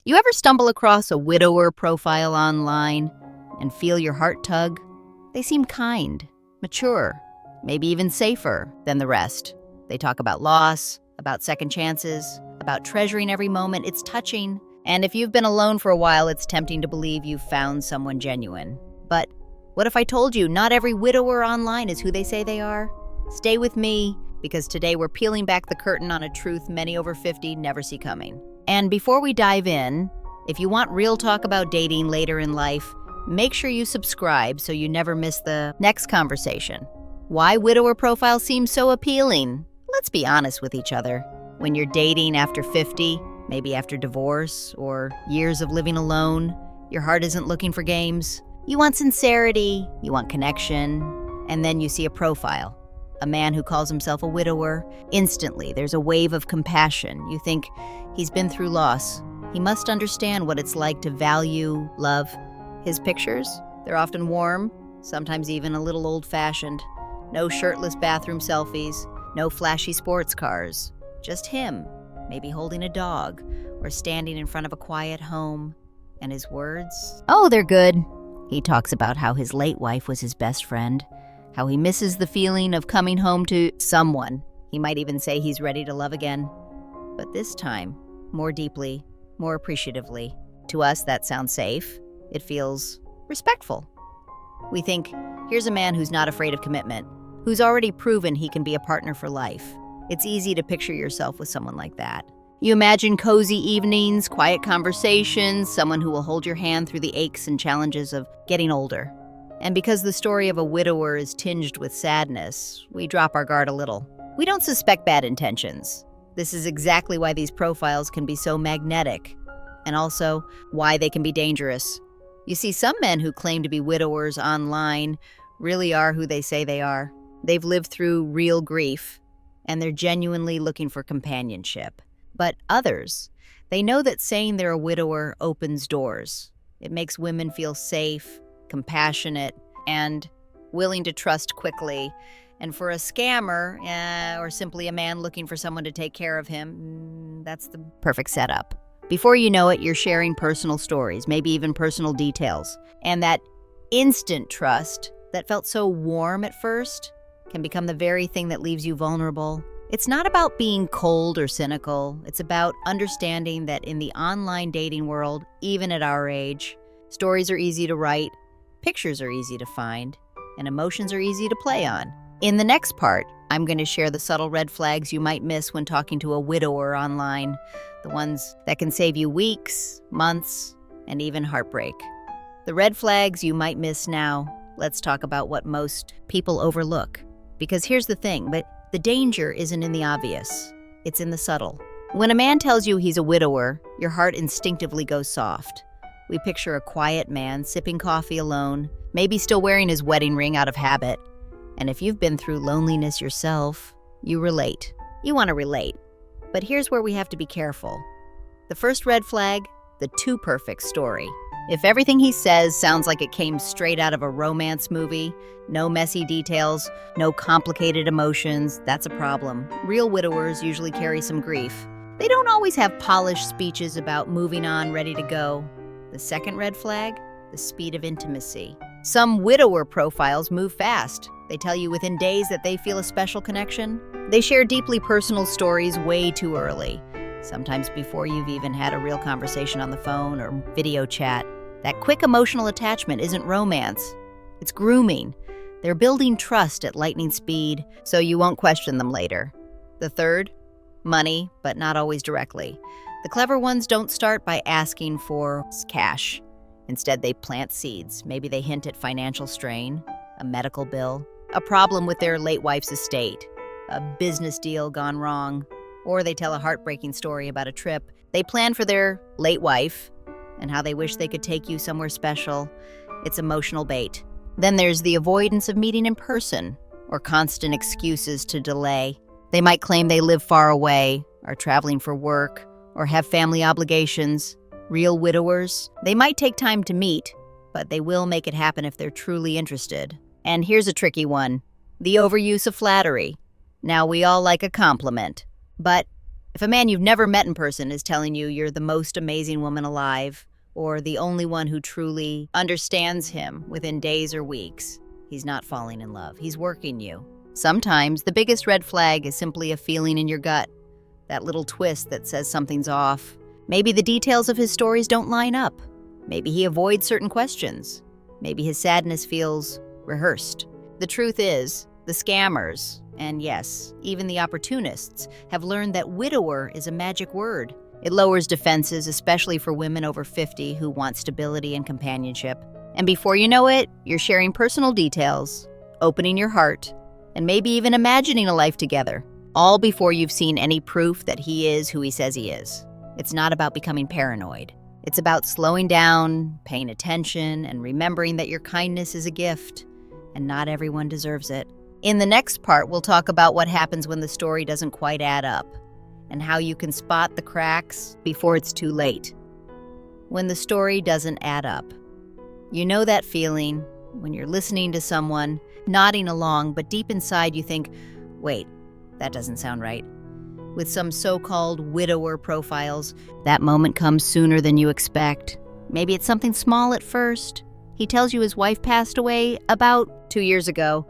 You ever stumble across a widower profile online and feel your heart tug? They seem kind, mature, maybe even safer than the rest. They talk about loss, about second chances, about treasuring every moment. It's touching. And if you've been alone for a while, it's tempting to believe you've found someone genuine. But what if I told you not every widower online is who they say they are? Stay with me, because today we're peeling back the curtain on a truth many over 50 never see coming. And before we dive in, if you want real talk about dating later in life, make sure you subscribe so you never miss the next conversation. Why widower profiles seem so appealing? Let's be honest with each other. When you're dating after 50, maybe after divorce or years of living alone, your heart isn't looking for games. You want sincerity, you want connection, and then you see a profile. A man who calls himself a widower. Instantly, there's a wave of compassion. You think he's been through loss. He must understand what it's like to value love. His pictures, they're often warm, sometimes even a little old-fashioned. No shirtless bathroom selfies, no flashy sports cars. Just him, maybe holding a dog or standing in front of a quiet home. And his words? Oh, they're good. He talks about how his late wife was his best friend, how he misses the feeling of coming home to someone. He might even say he's ready to love again. But this time, more deeply, more appreciatively. To us, that sounds safe. It feels respectful. We think, here's a man who's not afraid of commitment, who's already proven he can be a partner for life. It's easy to picture yourself with someone like that. You imagine cozy evenings, quiet conversations, someone who will hold your hand through the aches and challenges of getting older. And because the story of a widower is tinged with sadness, we drop our guard a little. We don't suspect bad intentions. This is exactly why these profiles can be so magnetic, and also why they can be dangerous. You see, some men who claim to be widowers online really are who they say they are. They've lived through real grief, and they're genuinely looking for companionship. But others, they know that saying they're a widower opens doors. It makes women feel safe, compassionate, and willing to trust quickly. And for a scammer, or simply a man looking for someone to take care of him, that's the perfect setup. Before you know it, you're sharing personal stories, maybe even personal details. And that instant trust that felt so warm at first can become the very thing that leaves you vulnerable. It's not about being cold or cynical. It's about understanding that in the online dating world, even at our age, stories are easy to write, pictures are easy to find, and emotions are easy to play on. In the next part, I'm going to share the subtle red flags you might miss when talking to a widower online, the ones that can save you weeks, months, and even heartbreak. The red flags you might miss now. Let's talk about what most people overlook. Because here's the thing, but the danger isn't in the obvious. It's in the subtle. When a man tells you he's a widower, your heart instinctively goes soft. We picture a quiet man sipping coffee alone, maybe still wearing his wedding ring out of habit. And if you've been through loneliness yourself, you relate. You want to relate. But here's where we have to be careful. The first red flag, the too perfect story. If everything he says sounds like it came straight out of a romance movie, no messy details, no complicated emotions, that's a problem. Real widowers usually carry some grief. They don't always have polished speeches about moving on, ready to go. The second red flag, the speed of intimacy. Some widower profiles move fast. They tell you within days that they feel a special connection. They share deeply personal stories way too early, sometimes before you've even had a real conversation on the phone or video chat. That quick emotional attachment isn't romance. It's grooming. They're building trust at lightning speed, so you won't question them later. The third, money, but not always directly. The clever ones don't start by asking for cash. Instead, they plant seeds. Maybe they hint at financial strain, a medical bill, a problem with their late wife's estate, a business deal gone wrong, or they tell a heartbreaking story about a trip. They plan for their late wife and how they wish they could take you somewhere special. It's emotional bait. Then there's the avoidance of meeting in person or constant excuses to delay. They might claim they live far away, are traveling for work, or have family obligations. Real widowers, they might take time to meet, but they will make it happen if they're truly interested. And here's a tricky one, the overuse of flattery. Now, we all like a compliment, but If a man you've never met in person is telling you you're the most amazing woman alive, or the only one who truly understands him within days or weeks, he's not falling in love. He's working you. Sometimes the biggest red flag is simply a feeling in your gut, that little twist that says something's off. Maybe the details of his stories don't line up. Maybe he avoids certain questions. Maybe his sadness feels rehearsed. The truth is, the scammers, and yes, even the opportunists, have learned that widower is a magic word. It lowers defenses, especially for women over 50 who want stability and companionship. And before you know it, you're sharing personal details, opening your heart, and maybe even imagining a life together, all before you've seen any proof that he is who he says he is. It's not about becoming paranoid. It's about slowing down, paying attention, and remembering that your kindness is a gift, and not everyone deserves it. In the next part, we'll talk about what happens when the story doesn't quite add up, and how you can spot the cracks before it's too late. When the story doesn't add up. You know that feeling when you're listening to someone, nodding along, but deep inside you think, wait, that doesn't sound right. With some so-called widower profiles, that moment comes sooner than you expect. Maybe it's something small at first. He tells you his wife passed away about 2 years ago,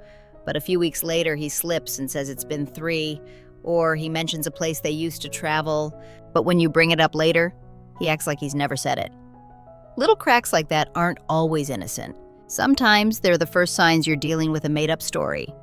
but a few weeks later he slips and says it's been 3, or he mentions a place they used to travel, but when you bring it up later, he acts like he's never said it. Little cracks like that aren't always innocent. Sometimes they're the first signs you're dealing with a made-up story.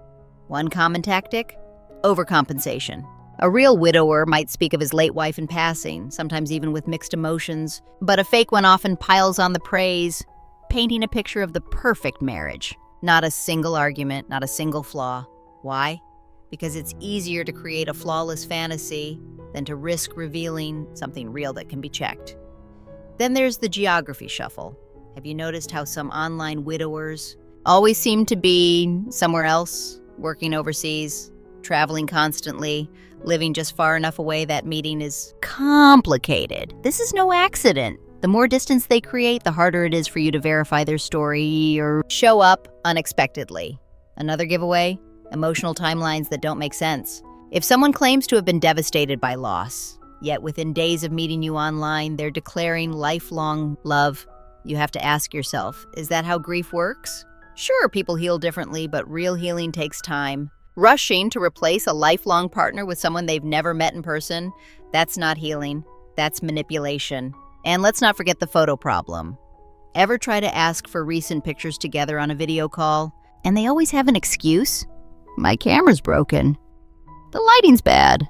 One common tactic? Overcompensation. A real widower might speak of his late wife in passing, sometimes even with mixed emotions, but a fake one often piles on the praise, painting a picture of the perfect marriage. Not a single argument, not a single flaw. Why? Because it's easier to create a flawless fantasy than to risk revealing something real that can be checked. Then there's the geography shuffle. Have you noticed how some online widowers always seem to be somewhere else, working overseas, traveling constantly, living just far enough away that meeting is complicated? This is no accident. The more distance they create, the harder it is for you to verify their story or show up unexpectedly. Another giveaway? Emotional timelines that don't make sense. If someone claims to have been devastated by loss, yet within days of meeting you online, they're declaring lifelong love, you have to ask yourself, is that how grief works? Sure, people heal differently, but real healing takes time. Rushing to replace a lifelong partner with someone they've never met in person, that's not healing, that's manipulation. And let's not forget the photo problem. Ever try to ask for recent pictures together on a video call, and they always have an excuse? My camera's broken. The lighting's bad.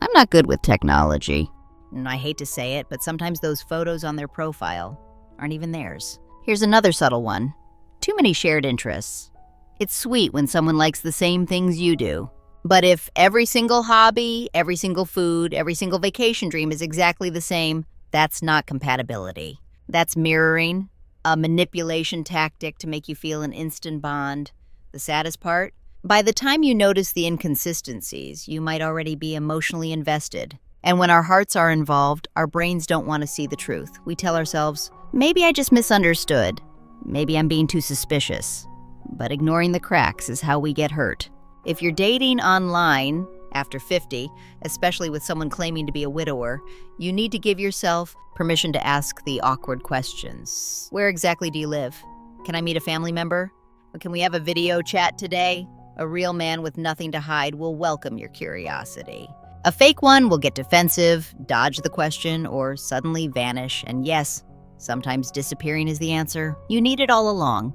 I'm not good with technology. And I hate to say it, but sometimes those photos on their profile aren't even theirs. Here's another subtle one. Too many shared interests. It's sweet when someone likes the same things you do. But if every single hobby, every single food, every single vacation dream is exactly the same, that's not compatibility. That's mirroring, a manipulation tactic to make you feel an instant bond. The saddest part? By the time you notice the inconsistencies, you might already be emotionally invested. And when our hearts are involved, our brains don't want to see the truth. We tell ourselves, maybe I just misunderstood. Maybe I'm being too suspicious. But ignoring the cracks is how we get hurt. If you're dating online after 50, especially with someone claiming to be a widower, you need to give yourself permission to ask the awkward questions. Where exactly do you live? Can I meet a family member? Can we have a video chat today? A real man with nothing to hide will welcome your curiosity. A fake one will get defensive, dodge the question, or suddenly vanish. And yes, sometimes disappearing is the answer. You need it all along.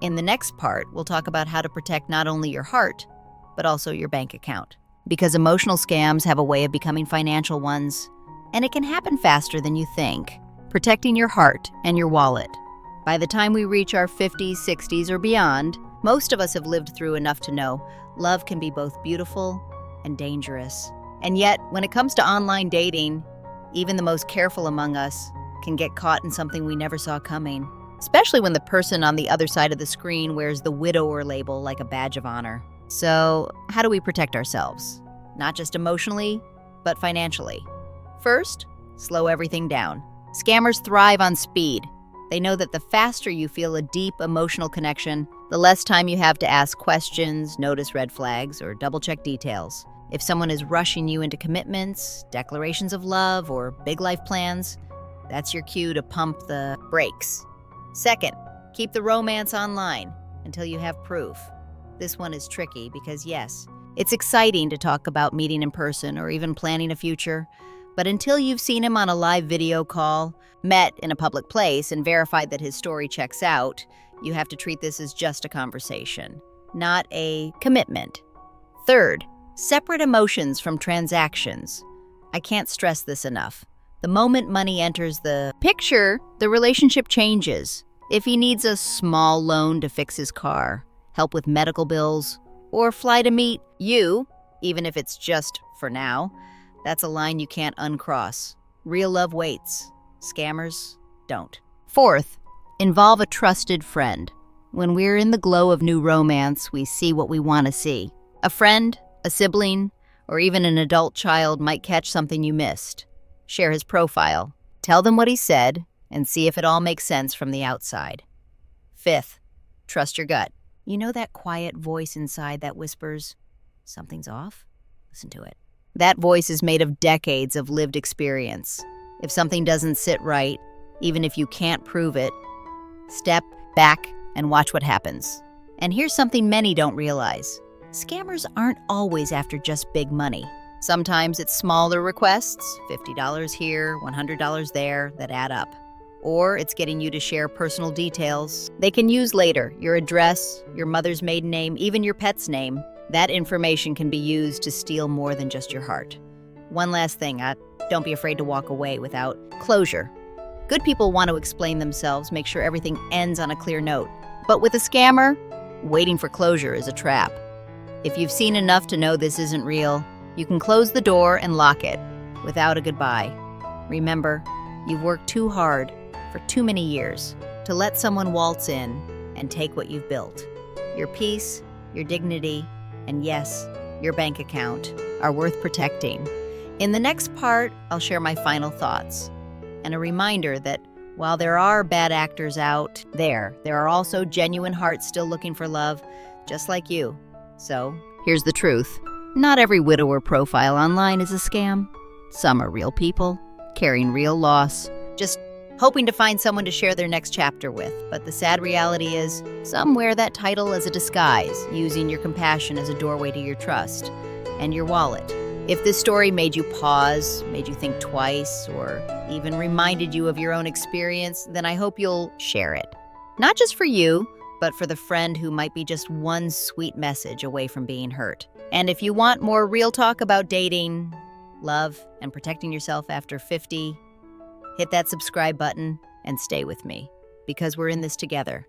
In the next part, we'll talk about how to protect not only your heart, but also your bank account. Because emotional scams have a way of becoming financial ones, and it can happen faster than you think. Protecting your heart and your wallet. By the time we reach our 50s, 60s, or beyond, most of us have lived through enough to know love can be both beautiful and dangerous. And yet, when it comes to online dating, even the most careful among us can get caught in something we never saw coming. Especially when the person on the other side of the screen wears the widower label like a badge of honor. So, how do we protect ourselves? Not just emotionally, but financially. First, slow everything down. Scammers thrive on speed. They know that the faster you feel a deep emotional connection, the less time you have to ask questions, notice red flags, or double-check details. If someone is rushing you into commitments, declarations of love, or big life plans, that's your cue to pump the brakes. Second, keep the romance online until you have proof. This one is tricky because, yes, it's exciting to talk about meeting in person or even planning a future, but until you've seen him on a live video call, met in a public place, and verified that his story checks out, you have to treat this as just a conversation, not a commitment. Third, separate emotions from transactions. I can't stress this enough. The moment money enters the picture, the relationship changes. If he needs a small loan to fix his car, help with medical bills, or fly to meet you, even if it's just for now, that's a line you can't uncross. Real love waits. Scammers don't. Fourth, involve a trusted friend. When we're in the glow of new romance, we see what we want to see. A friend, a sibling, or even an adult child might catch something you missed. Share his profile. Tell them what he said, and see if it all makes sense from the outside. Fifth, trust your gut. You know that quiet voice inside that whispers, something's off? Listen to it. That voice is made of decades of lived experience. If something doesn't sit right, even if you can't prove it, step back and watch what happens. And here's something many don't realize. Scammers aren't always after just big money. Sometimes it's smaller requests, $50 here, $100 there, that add up. Or it's getting you to share personal details they can use later, your address, your mother's maiden name, even your pet's name. That information can be used to steal more than just your heart. One last thing, don't be afraid to walk away without closure. Good people want to explain themselves, make sure everything ends on a clear note. But with a scammer, waiting for closure is a trap. If you've seen enough to know this isn't real, you can close the door and lock it without a goodbye. Remember, you've worked too hard for too many years to let someone waltz in and take what you've built. Your peace, your dignity, and yes, your bank account are worth protecting. In the next part, I'll share my final thoughts and a reminder that while there are bad actors out there are also genuine hearts still looking for love, just like you. So, here's the truth. Not every widower profile online is a scam. Some are real people, carrying real loss, just hoping to find someone to share their next chapter with. But the sad reality is, some wear that title as a disguise, using your compassion as a doorway to your trust and your wallet. If this story made you pause, made you think twice, or even reminded you of your own experience, then I hope you'll share it. Not just for you, but for the friend who might be just one sweet message away from being hurt. And if you want more real talk about dating, love, and protecting yourself after 50, hit that subscribe button and stay with me, because we're in this together.